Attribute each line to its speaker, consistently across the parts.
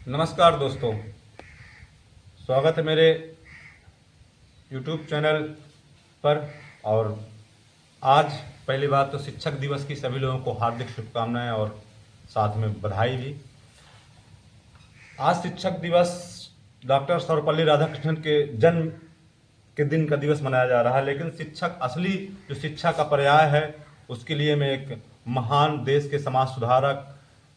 Speaker 1: नमस्कार दोस्तों, स्वागत है मेरे YouTube चैनल पर। और आज पहली बात तो शिक्षक दिवस की सभी लोगों को हार्दिक शुभकामनाएं और साथ में बधाई भी। आज शिक्षक दिवस डॉक्टर सर्वपल्ली राधाकृष्णन के जन्म के दिन का दिवस मनाया जा रहा है, लेकिन शिक्षक असली जो शिक्षा का पर्याय है उसके लिए मैं एक महान देश के समाज सुधारक,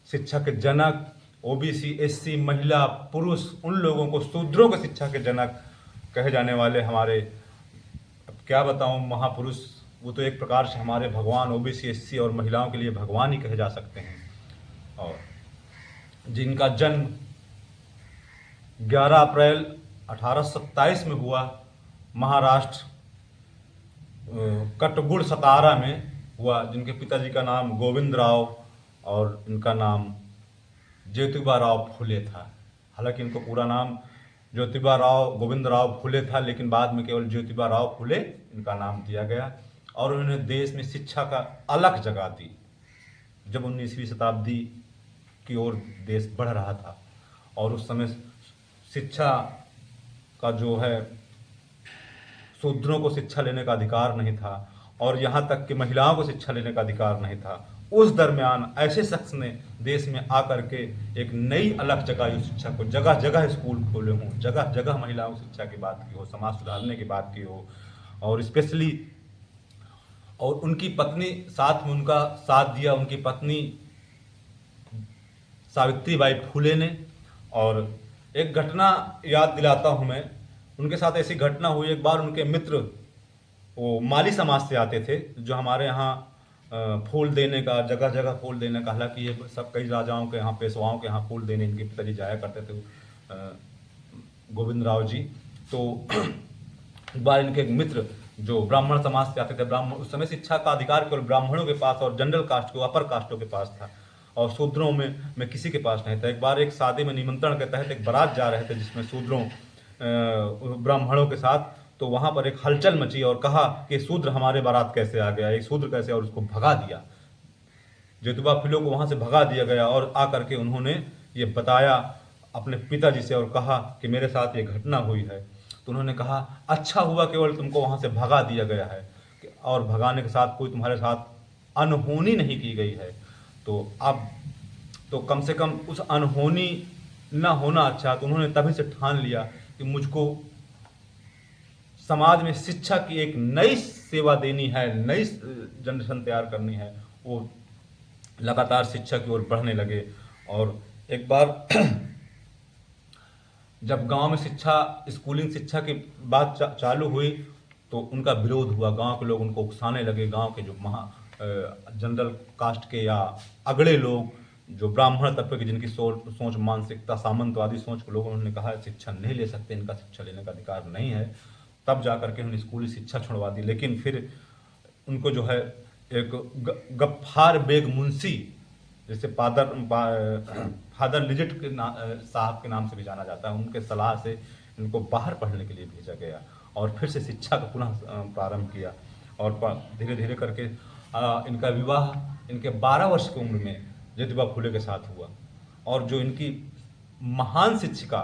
Speaker 1: शिक्षा के जनक, ओबीसी, एससी, महिला, पुरुष, उन लोगों को, शूद्रों के शिक्षा के जनक कहे जाने वाले हमारे, अब क्या बताऊं, महापुरुष, वो तो एक प्रकार से हमारे भगवान, ओबीसी, एससी और महिलाओं के लिए भगवान ही कहे जा सकते हैं। और जिनका जन्म 11 अप्रैल 1827 में हुआ, महाराष्ट्र कटगुड़ सतारा में हुआ, जिनके पिताजी का नाम गोविंद राव और इनका नाम ज्योतिबा राव फुले था। हालांकि इनको पूरा नाम ज्योतिबा राव गोविंद राव फुले था, लेकिन बाद में केवल ज्योतिबा राव फुले इनका नाम दिया गया। और उन्होंने देश में शिक्षा का अलग जगह दी। जब 19वीं शताब्दी की ओर देश बढ़ रहा था और उस समय शिक्षा का जो है, शूद्रों को शिक्षा लेने का अधिकार नहीं था और यहाँ तक कि महिलाओं को शिक्षा लेने का अधिकार नहीं था। उस दरमियान ऐसे शख्स ने देश में आकर के एक नई अलग जगह शिक्षा को, जगह जगह स्कूल खोले हों, जगह जगह महिलाओं की शिक्षा की बात की हो, समाज सुधारने की बात की हो। और स्पेशली और उनकी पत्नी साथ में उनका साथ दिया, उनकी पत्नी सावित्रीबाई फुले ने। और एक घटना याद दिलाता हूँ मैं, उनके साथ ऐसी घटना हुई। एक बार उनके मित्र, वो माली समाज से आते थे, जो हमारे यहाँ फूल देने का, जगह जगह फूल देने का, हालांकि ये सब कई राजाओं के यहाँ, पेशवाओं के यहाँ फूल देने इनके पिताजी जाया करते थे, गोविंद राव जी। तो एक बार इनके एक मित्र जो ब्राह्मण समाज से आते थे, ब्राह्मण, उस समय शिक्षा का अधिकार केवल ब्राह्मणों के पास और जनरल कास्ट को, अपर कास्टों के पास था और शूद्रों में किसी के पास नहीं था। एक बार एक शादी में निमंत्रण के तहत एक बारात जा रहे थे जिसमें शूद्रों ब्राह्मणों के साथ, तो वहां पर एक हलचल मची और कहा कि शूद्र हमारे बारात कैसे आ गया, एक शूद्र कैसे, और उसको भगा दिया। ज्योतिबा फुले को वहां से भगा दिया गया और आकर के उन्होंने ये बताया अपने पिताजी से और कहा कि मेरे साथ ये घटना हुई है। तो उन्होंने कहा, अच्छा हुआ केवल तुमको वहां से भगा दिया गया है और भगाने के साथ कोई तुम्हारे साथ अनहोनी नहीं की गई है। तो अब तो कम से कम उस अनहोनी न होना अच्छा। तो उन्होंने तभी से ठान लिया कि मुझको समाज में शिक्षा की एक नई सेवा देनी है, नई जनरेशन तैयार करनी है। वो लगातार शिक्षा की ओर बढ़ने लगे। और एक बार जब गांव में शिक्षा, स्कूलिंग शिक्षा की बात चालू हुई तो उनका विरोध हुआ। गांव के लोग उनको उकसाने लगे। गांव के जो जनरल कास्ट के या अगड़े लोग, जो ब्राह्मण तत्व के, जिनकी सोच मानसिकता सामंतवादी सोच के लोग, उन्होंने कहा शिक्षा नहीं ले सकते, इनका शिक्षा लेने का अधिकार नहीं है। तब जाकर के उन्होंने स्कूली शिक्षा छुड़वा दी। लेकिन फिर उनको जो है एक गफ्फार बेग मुंशी, जैसे फादर लिजिट के साहब के नाम से भी जाना जाता है, उनके सलाह से इनको बाहर पढ़ने के लिए भेजा गया और फिर से शिक्षा का पुनः प्रारंभ किया। और धीरे धीरे करके इनका विवाह इनके 12 वर्ष की उम्र में ज्योतिबा फुले के साथ हुआ। और जो इनकी महान शिक्षिका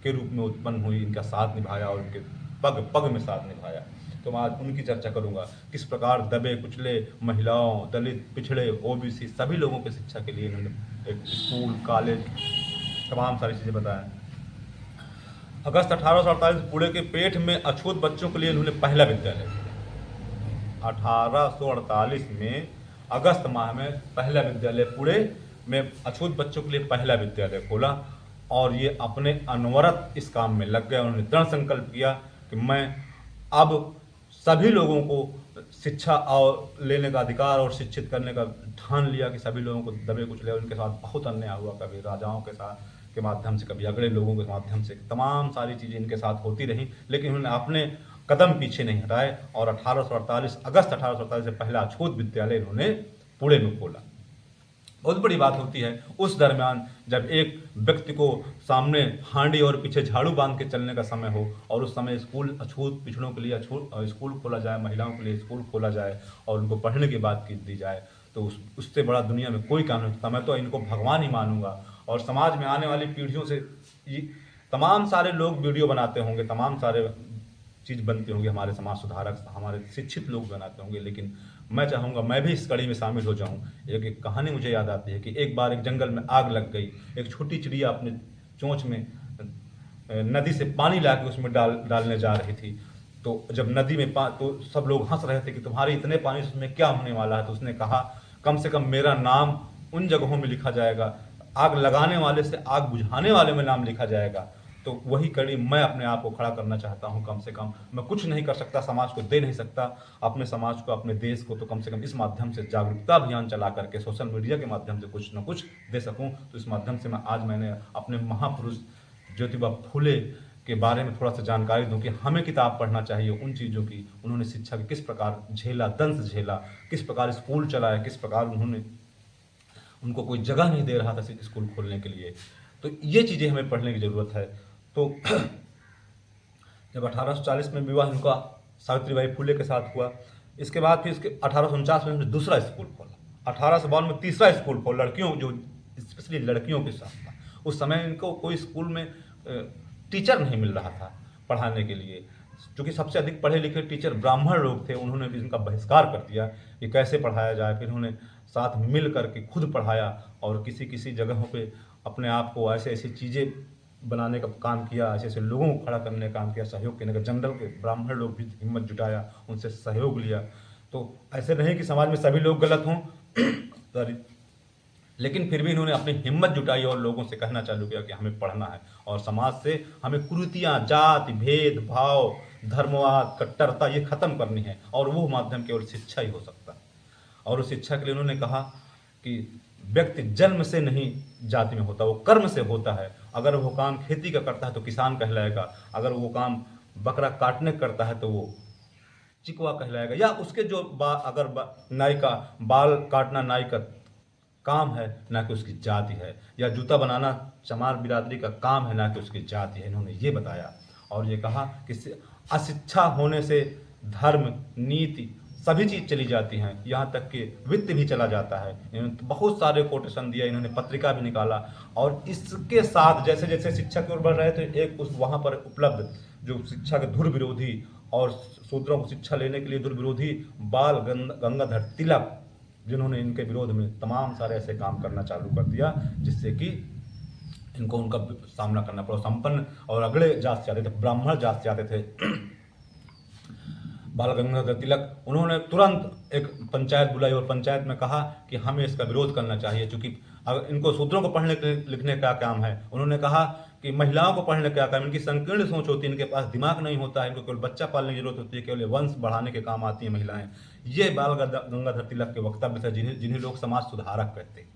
Speaker 1: के रूप में उत्पन्न हुई, इनका साथ निभाया और इनके पग पग में साथ निभाया। तो मैं आज उनकी चर्चा करूंगा, किस प्रकार दबे कुचले महिलाओं, दलित, पिछड़े, ओबीसी सभी लोगों की शिक्षा के लिए इन्होंने एक स्कूल, कॉलेज, तमाम सारी चीज़ें बताया। अगस्त 1848 पुणे के पेठ में अछूत बच्चों के लिए इन्होंने पहला विद्यालय, 1848 में अगस्त माह में पहला विद्यालय पुणे में अछूत बच्चों के लिए पहला विद्यालय खोला। और ये अपने अनवरत इस काम में लग गए। उन्होंने दृढ़ संकल्प किया कि मैं अब सभी लोगों को शिक्षा और लेने का अधिकार और शिक्षित करने का ठान लिया कि सभी लोगों को दबे कुचले। उनके साथ बहुत अन्याय हुआ, कभी राजाओं के साथ के माध्यम से, कभी अगले लोगों के माध्यम से, तमाम सारी चीज़ें इनके साथ होती रहीं, लेकिन उन्होंने अपने कदम पीछे नहीं हटाए। और 1848 अगस्त 1848 से पहला अछूत विद्यालय इन्होंने पुणे में खोला। बहुत बड़ी बात होती है उस दरमियान जब एक व्यक्ति को सामने हांडी और पीछे झाड़ू बांध के चलने का समय हो, और उस समय स्कूल अछूत पिछड़ों के लिए स्कूल खोला जाए, महिलाओं के लिए स्कूल खोला जाए और उनको पढ़ने की बात की दी जाए, तो उससे बड़ा दुनिया में कोई काम नहीं होता। मैं तो इनको भगवान ही मानूंगा। और समाज में आने वाली पीढ़ियों से ये तमाम सारे लोग वीडियो बनाते होंगे, तमाम सारे चीज़ बनती होंगी, हमारे समाज सुधारक, हमारे शिक्षित लोग बनाते होंगे, लेकिन मैं चाहूँगा मैं भी इस कड़ी में शामिल हो जाऊँ। एक कहानी मुझे याद आती है कि एक बार एक जंगल में आग लग गई। एक छोटी चिड़िया अपने चोंच में नदी से पानी ला के उसमें डालने जा रही थी। तो जब नदी में तो सब लोग हंस रहे थे कि तुम्हारे इतने पानी से उसमें क्या होने वाला है। तो उसने कहा कम से कम मेरा नाम उन जगहों में लिखा जाएगा, आग लगाने वाले से आग बुझाने वाले में नाम लिखा जाएगा। तो वही कड़ी मैं अपने आप को खड़ा करना चाहता हूँ। कम से कम मैं कुछ नहीं कर सकता, समाज को दे नहीं सकता, अपने समाज को, अपने देश को, तो कम से कम इस माध्यम से जागरूकता अभियान चला करके सोशल मीडिया के माध्यम से कुछ न कुछ दे सकूँ। तो इस माध्यम से मैंने अपने महापुरुष ज्योतिबा फूले के बारे में थोड़ा सा जानकारी दूं कि हमें किताब पढ़ना चाहिए उन चीज़ों की। उन्होंने शिक्षा की किस प्रकार झेला, दंश झेला, किस प्रकार स्कूल चलाया, किस प्रकार उनको कोई जगह नहीं दे रहा था स्कूल खोलने के लिए। तो ये चीज़ें हमें पढ़ने की ज़रूरत है। तो जब 1840 में विवाह इनका सावित्रीबाई फूले के साथ हुआ, इसके बाद फिर इसके 1849 में उन्होंने दूसरा स्कूल खोला, 1852 में तीसरा स्कूल खोला, लड़कियों जो स्पेशली लड़कियों के साथ था। उस समय इनको कोई स्कूल में टीचर नहीं मिल रहा था पढ़ाने के लिए, क्योंकि सबसे अधिक पढ़े लिखे टीचर ब्राह्मण लोग थे। उन्होंने भी इनका बहिष्कार कर दिया कि कैसे पढ़ाया जाए। फिर उन्होंने साथ मिल करके खुद पढ़ाया और किसी किसी जगहों पे अपने आप को ऐसे ऐसी चीज़ें बनाने का काम किया, ऐसे ऐसे लोगों को खड़ा करने का काम किया, सहयोग करने का। जनरल के ब्राह्मण लोग भी हिम्मत जुटाया, उनसे सहयोग लिया। तो ऐसे नहीं कि समाज में सभी लोग गलत हों सॉरी, लेकिन फिर भी इन्होंने अपनी हिम्मत जुटाई और लोगों से कहना चालू किया कि हमें पढ़ना है और समाज से हमें कुरीतियाँ, जाति भेदभाव, धर्मवाद, कट्टरता ये खत्म करनी है। और वो माध्यम केवल शिक्षा ही हो सकता है। और उस शिक्षा के लिए उन्होंने कहा कि व्यक्ति जन्म से नहीं जाति में होता, वो कर्म से होता है। अगर वो काम खेती का करता है तो किसान कहलाएगा, अगर वो काम बकरा काटने करता है तो वो चिकवा कहलाएगा, या उसके जो नाई का बाल काटना नाई का काम है ना कि उसकी जाति है, या जूता बनाना चमार बिरादरी का काम है ना कि उसकी जाति है। इन्होंने ये बताया और ये कहा कि अशिक्षा होने से धर्म, नीति सभी चीज़ चली जाती हैं, यहाँ तक कि वित्त भी चला जाता है। इन्होंने बहुत सारे कोटेशन दिया, इन्होंने पत्रिका भी निकाला। और इसके साथ जैसे जैसे शिक्षा की ओर बढ़ रहे थे, एक उस वहाँ पर उपलब्ध जो शिक्षा के धुर विरोधी और शूद्रों को शिक्षा लेने के लिए धुर विरोधी बाल गंगाधर तिलक, जिन्होंने इनके विरोध में तमाम सारे ऐसे काम करना चालू कर दिया जिससे कि इनको उनका सामना करना पड़ा। संपन्न और अगड़े जात से आते थे, ब्राह्मण जात से आते थे बाल गंगाधर तिलक। उन्होंने तुरंत एक पंचायत बुलाई और पंचायत में कहा कि हमें इसका विरोध करना चाहिए, क्योंकि अगर इनको शूद्रों को पढ़ने लिखने का काम है। उन्होंने कहा कि महिलाओं को पढ़ने का काम, इनकी संकीर्ण सोच होती है, इनके पास दिमाग नहीं होता है, इनको केवल बच्चा पालने की जरूरत होती है, केवल वंश बढ़ाने के काम आती हैं महिलाएं। ये बाल गंगाधर तिलक के वक्तव्य थे, जिन्हें लोग समाज सुधारक कहते हैं,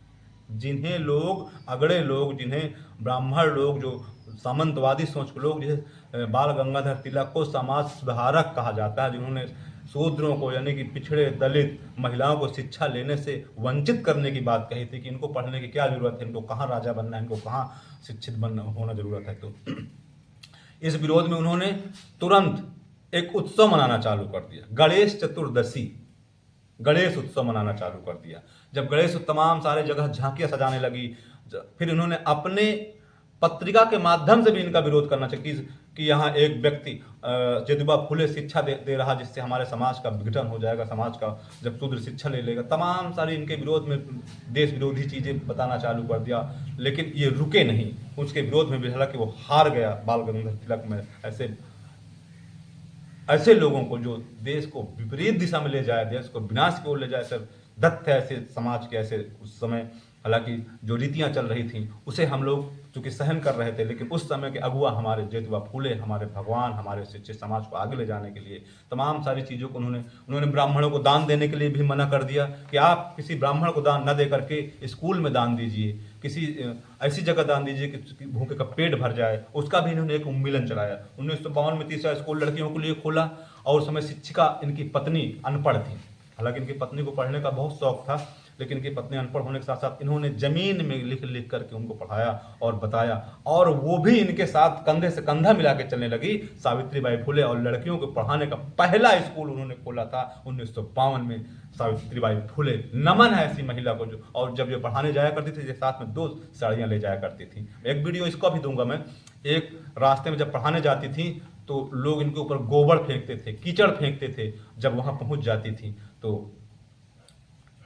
Speaker 1: जिन्हें लोग अगड़े लोग, जिन्हें ब्राह्मण लोग, जो सामंतवादी सोच के लोग, जिसे बाल गंगाधर तिलक को समाज सुधारक कहा जाता है, जिन्होंने शूद्रों को यानी कि पिछड़े दलित महिलाओं को शिक्षा लेने से वंचित करने की बात कही थी कि इनको पढ़ने की क्या जरूरत है, इनको कहाँ राजा बनना है, इनको कहाँ शिक्षित होना जरूरत है। तो इस विरोध में उन्होंने तुरंत एक उत्सव मनाना चालू कर दिया, गणेश चतुर्दशी, गणेश उत्सव मनाना चालू कर दिया। जब गणेश तमाम सारे जगह झांकियां सजाने लगी, फिर इन्होंने अपने पत्रिका के माध्यम से भी इनका विरोध करना चाहिए कि यहाँ एक व्यक्ति ज्योतिबा फूले शिक्षा दे रहा, जिससे हमारे समाज का विघटन हो जाएगा, समाज का जब शूद्र शिक्षा ले लेगा। तमाम सारी इनके विरोध में देश विरोधी चीज़ें बताना चालू कर दिया, लेकिन ये रुके नहीं। उसके विरोध में भी हालांकि वो हार गया बाल गंगाधर तिलक में। ऐसे लोगों को जो देश को विपरीत दिशा में ले जाए, देश को विनाश की ओर ले जाए, सर दत्त है ऐसे समाज के। ऐसे उस समय हालांकि जो रीतियां चल रही थी उसे हम लोग चूंकि सहन कर रहे थे, लेकिन उस समय के अगुआ हमारे ज्योतिबा फूले, हमारे भगवान, हमारे शिक्षित समाज को आगे ले जाने के लिए तमाम सारी चीज़ों को उन्होंने ब्राह्मणों को दान देने के लिए भी मना कर दिया कि आप किसी ब्राह्मण को दान न दे करके स्कूल में दान दीजिए, किसी ऐसी जगह दान दीजिए कि भूखे का पेट भर जाए। उसका भी इन्होंने एक उन्मूलन चलाया। 1952 में तीसरा स्कूल लड़कियों के लिए खोला और उस समय शिक्षिका इनकी पत्नी अनपढ़ थी। हालांकि इनकी पत्नी को पढ़ने का बहुत शौक था, लेकिन इनकी पत्नी अनपढ़ होने के साथ साथ इन्होंने जमीन में लिख लिख करके उनको पढ़ाया और बताया, और वो भी इनके साथ कंधे से कंधा मिला के चलने लगी। सावित्रीबाई फुले और लड़कियों को पढ़ाने का पहला स्कूल उन्होंने खोला था 1952 में। सावित्रीबाई फुले, नमन है ऐसी महिला को जो, और जब ये पढ़ाने जाया करती थी साथ में 2 साड़ियाँ ले जाया करती थी। एक वीडियो इसका भी दूंगा मैं। एक रास्ते में जब पढ़ाने जाती थी तो लोग इनके ऊपर गोबर फेंकते थे, कीचड़ फेंकते थे। जब वहां पहुंच जाती थी तो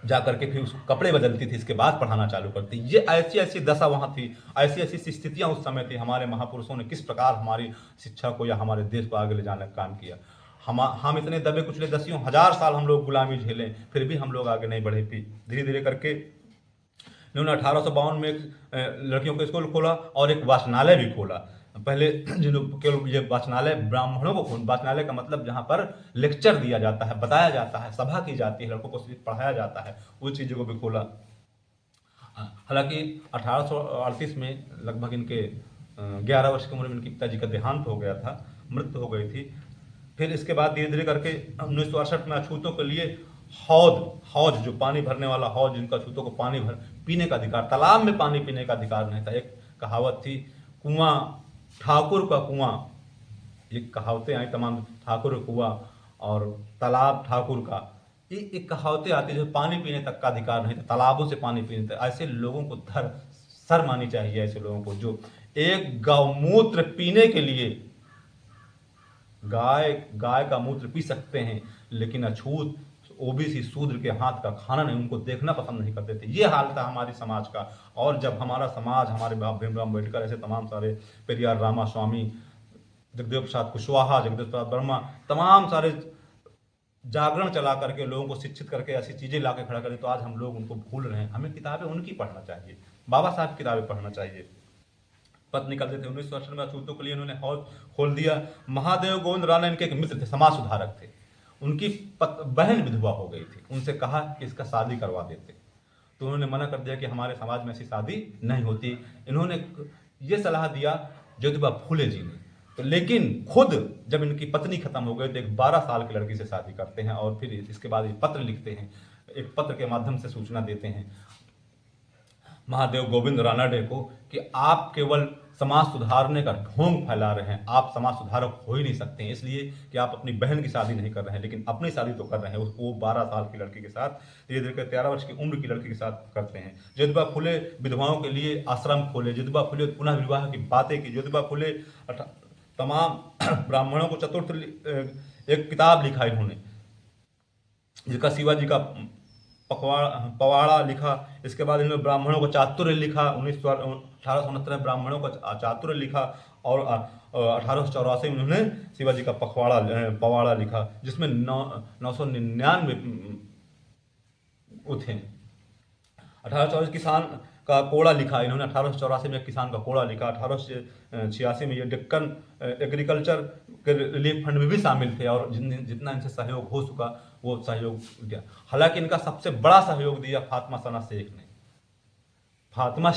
Speaker 1: जा करके फिर उस कपड़े बदलती थी, इसके बाद पढ़ाना चालू करती। ये ऐसी ऐसी दशा वहां थी, ऐसी ऐसी स्थितियां उस समय थी। हमारे महापुरुषों ने किस प्रकार हमारी शिक्षा को या हमारे देश को आगे ले जाने का काम किया। हम इतने दबे कुचले दसियों हजार साल हम लोग गुलामी झेलें, फिर भी हम लोग आगे नहीं बढ़े। फिर धीरे धीरे करके इन्होंने 1852 में एक लड़कियों का स्कूल खोला और एक वाचनालय भी खोला। पहले केवल ये वाचनालय ब्राह्मणों को, वाचनालय का मतलब जहाँ पर लेक्चर दिया जाता है, बताया जाता है, सभा की जाती है, लड़कों को सिर्फ पढ़ाया जाता है, वो चीज़ों को भी खोला। हालांकि 1838 में लगभग इनके 11 वर्ष की उम्र में इनके पिताजी का देहांत हो गया था, मृत्यु हो गई थी। फिर इसके बाद धीरे धीरे करके 1968 में अछूतों के लिए हौज जो पानी भरने वाला हौज, जिनका अछूतों को पानी पीने का अधिकार, तालाब में पानी पीने का अधिकार नहीं था। एक कहावत थी, कुआं ठाकुर का कुआं, ये कहावतें आई तमाम, ठाकुर का कुआं और तालाब ठाकुर का, ये एक कहावतें आती जो पानी पीने तक का अधिकार नहीं था, तालाबों से पानी पीने तक। ऐसे लोगों को सर मानी चाहिए, ऐसे लोगों को जो एक गौमूत्र पीने के लिए गाय का मूत्र पी सकते हैं, लेकिन अछूत ओबीसी शूद्र के हाथ का खाना नहीं, उनको देखना पसंद नहीं करते थे। ये हाल था हमारे समाज का। और जब हमारा समाज, हमारे भीमराव अम्बेडकर, ऐसे तमाम सारे, पेरियार रामास्वामी, जगदेव प्रसाद कुशवाहा, जगदेव प्रसाद वर्मा, तमाम सारे जागरण चला करके लोगों को शिक्षित करके ऐसी चीजें ला के खड़ा करें, तो आज हम लोग उनको भूल रहे हैं। हमें किताबें उनकी पढ़ना चाहिए, बाबा साहब की किताबें पढ़ना चाहिए। पद निकलते थे। 1968 में अछूतों के लिए इन्होंने हॉल खोल दिया। महादेव गोविंद राणा इनके एक मित्र थे, समाज सुधारक थे। उनकी बहन विधवा हो गई थी, उनसे कहा कि इसका शादी करवा देते, तो उन्होंने मना कर दिया कि हमारे समाज में ऐसी शादी नहीं होती। इन्होंने ये सलाह दिया ज्योतिबा फूले जी ने, तो लेकिन खुद जब इनकी पत्नी खत्म हो गई तो एक 12 साल की लड़की से शादी करते हैं और फिर इसके बाद ये पत्र लिखते हैं, एक पत्र के माध्यम से सूचना देते हैं महादेव गोविंद रानडे को कि आप केवल समाज सुधारने का ढोंग फैला रहे हैं, आप समाज सुधारक हो ही नहीं सकते हैं, इसलिए कि आप अपनी बहन की शादी नहीं कर रहे हैं, लेकिन अपनी शादी तो कर रहे हैं। उसको 12 साल की लड़की के साथ, धीरे धीरे 13 वर्ष की उम्र की लड़की के साथ करते हैं। ज्योतिबा फुले विधवाओं के लिए आश्रम खोले, ज्योतिबा फुले पुनः विवाह की बातें की, ज्योतिबा फुले तमाम ब्राह्मणों को चतुर्थ एक किताब लिखा इन्होंने, जिसका शिवाजी का पवाड़ा लिखा। इसके बाद इन्होंने ब्राह्मणों को चातुर्य लिखा, 1869 में ब्राह्मणों का चातुर्य लिखा और 1884 में उन्होंने शिवाजी का पवाड़ा लिखा, जिसमें 999 थे। 1824 किसान का कोड़ा लिखा इन्होंने, 1884 में किसान का कोड़ा लिखा, 1886 में ये डेक्कन एग्रीकल्चर के रिलीफ फंड में भी शामिल थे और जितना इनसे सहयोग हो चुका वो सहयोग दिया। हालांकि इनका सबसे बड़ा सहयोग दिया फातिमा सना शेख ने। फातिमा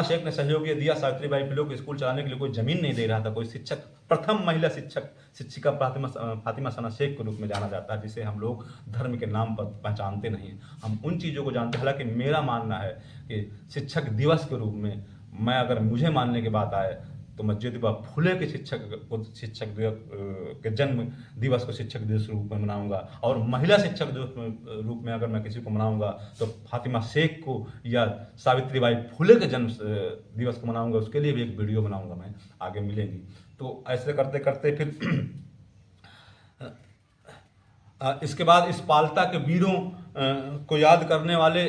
Speaker 1: शेख ने सहयोग ये दिया। सावित्रीबाई फुले को स्कूल चलाने के लिए कोई जमीन नहीं दे रहा था, कोई शिक्षक, प्रथम महिला शिक्षिका फातिमा सना शेख के रूप में जाना जाता है, जिसे हम लोग धर्म के नाम पर पहचानते नहीं, हम उन चीज़ों को जानते हैं। हालांकि मेरा मानना है कि शिक्षक दिवस के रूप में, मैं अगर मुझे मानने की बात आए तो मैं ज्योतिबा फुले के शिक्षक के जन्म दिवस को शिक्षक दिवस रूप में मनाऊंगा, और महिला शिक्षक दिवस रूप में अगर मैं किसी को मनाऊंगा तो फातिमा शेख को या सावित्रीबाई फुले के जन्म दिवस को मनाऊंगा। उसके लिए भी एक वीडियो बनाऊंगा मैं, आगे मिलेंगी। तो ऐसे करते करते फिर इसके बाद इस पाल्टा के वीरों को याद करने वाले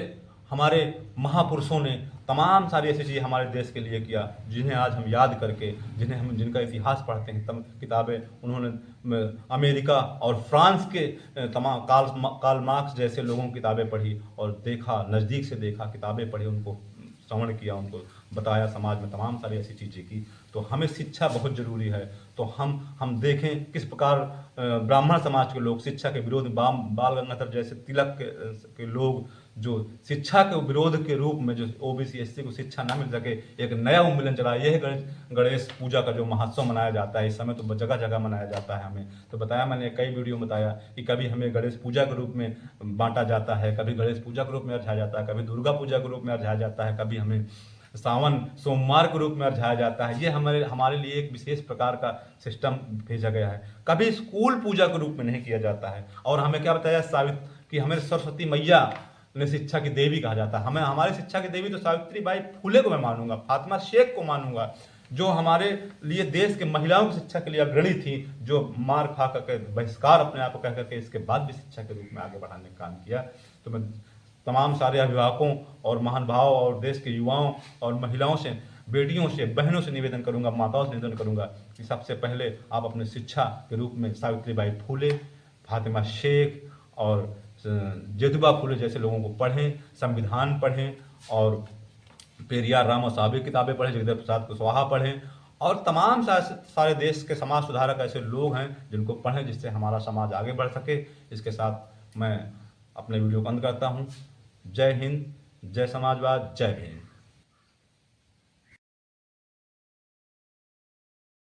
Speaker 1: हमारे महापुरुषों ने तमाम सारी ऐसी चीज़ें हमारे देश के लिए किया, जिन्हें आज हम याद करके, जिनका इतिहास पढ़ते हैं, तम किताबें उन्होंने अमेरिका और फ्रांस के तमाम कार्ल मार्क्स जैसे लोगों की किताबें पढ़ी और देखा, नज़दीक से देखा, किताबें पढ़ी, उनको श्रवण किया, उनको बताया, समाज में तमाम सारी ऐसी चीज़ें की। तो हमें शिक्षा बहुत ज़रूरी है। तो हम देखें किस प्रकार ब्राह्मण समाज के लोग शिक्षा के विरोध में, बाल गंगाधर जैसे तिलक के लोग जो शिक्षा के विरोध के रूप में जो ओबीसी एससी को शिक्षा ना मिल सके, एक नया उन्मूलन चला। यह गणेश पूजा का जो महोत्सव मनाया जाता है इस समय, तो जगह जगह मनाया जाता है। हमें तो बताया, मैंने कई वीडियो में बताया कि कभी हमें गणेश पूजा के रूप में बांटा जाता है, कभी गणेश पूजा के रूप में अर्जाया जाता है, कभी दुर्गा पूजा के रूप में अर्जाया जाता है, कभी हमें सावन सोमवार के रूप में अर्जाया जाता है। ये हमारे लिए एक विशेष प्रकार का सिस्टम भेजा गया है। कभी स्कूल पूजा के रूप में नहीं किया जाता है। और हमें क्या बताया कि हमें सरस्वती मैया ने शिक्षा की देवी कहा जाता है। हमें हमारी शिक्षा की देवी तो सावित्रीबाई फुले को मैं मानूंगा, फातिमा शेख को मानूंगा, जो हमारे लिए देश के महिलाओं की शिक्षा के लिए अग्रणी थी, जो मार खा करके बहिष्कार अपने आप को कह करके इसके बाद भी शिक्षा के रूप में आगे बढ़ाने का काम किया। तो मैं तमाम सारे अभिभावकों और महानुभाव और देश के युवाओं और महिलाओं से, बेटियों से, बहनों से निवेदन करूंगा, माताओं से निवेदन करूंगा कि सबसे पहले आप अपने शिक्षा के रूप में सावित्रीबाई फुले, फातिमा शेख और ज्योतिबा फुले जैसे लोगों को पढ़ें, संविधान पढ़ें और पेरियार राम और साहब की किताबें पढ़ें, जगदेव प्रसाद कुशवाहा पढ़ें और तमाम सारे देश के समाज सुधारक ऐसे लोग हैं जिनको पढ़ें, जिससे हमारा समाज आगे बढ़ सके। इसके साथ मैं अपने वीडियो को अंत करता हूँ। जय हिंद, जय समाजवाद, जय भीम।